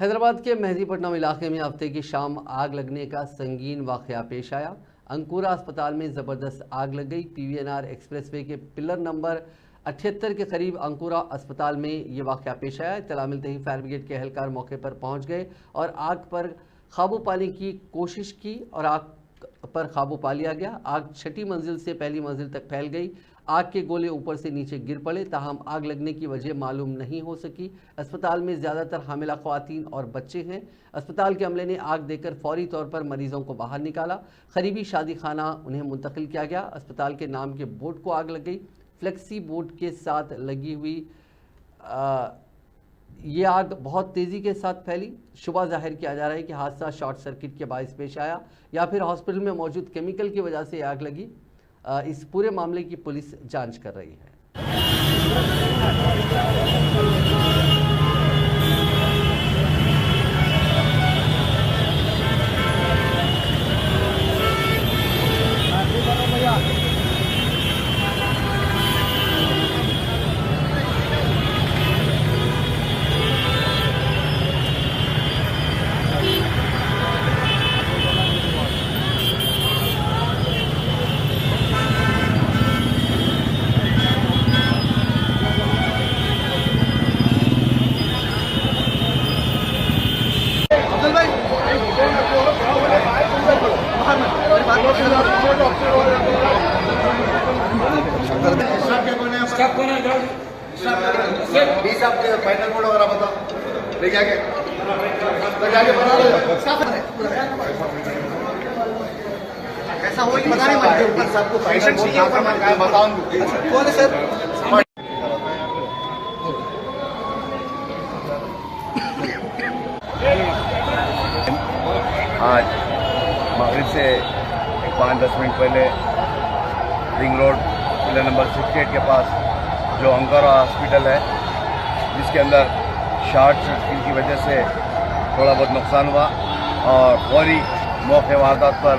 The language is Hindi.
हैदराबाद के मेहदीपट्टनम इलाके में हफ्ते की शाम आग लगने का संगीन वाकया पेश आया। अंकुरा अस्पताल में ज़बरदस्त आग लग गई। पीवीएनआर एक्सप्रेसवे के पिलर नंबर 78 के करीब अंकुरा अस्पताल में ये वाकया पेश आया। इत्तला मिलते ही फायर ब्रिगेड के एहलकार मौके पर पहुंच गए और आग पर काबू पाने की कोशिश की और आग पर काबू पा लिया गया। आग छठी मंजिल से पहली मंजिल तक फैल गई। आग के गोले ऊपर से नीचे गिर पड़े, ताहम आग लगने की वजह मालूम नहीं हो सकी। अस्पताल में ज़्यादातर हामिला ख्वातीन और बच्चे हैं। अस्पताल के अमले ने आग देखकर फौरी तौर पर मरीजों को बाहर निकाला। करीबी शादी खाना उन्हें मुंतकिल किया गया। अस्पताल के नाम के बोर्ड को आग लग गई। फ्लेक्सी बोर्ड के साथ लगी हुई ये आग बहुत तेज़ी के साथ फैली। शुबा जाहिर किया जा रहा है कि हादसा शॉर्ट सर्किट के बायस पेश आया या फिर हॉस्पिटल में मौजूद केमिकल की वजह से आग लगी। इस पूरे मामले की पुलिस जांच कर रही है। स्टाफ कौन है? बीस आप फाइनल मोड वगैरह बता लेके आगे बना लो। कैसा हो पता नहीं, मुझे ऊपर सबको फाइनल मोड मैं बताऊंगा कौन है सर। आज मगरिब से 5-10 मिनट पहले रिंग रोड पिलर नंबर 68 के पास जो अंकुरा हॉस्पिटल है, जिसके अंदर शॉर्ट सर्किट की वजह से थोड़ा बहुत नुकसान हुआ और फौरी मौके वारदात पर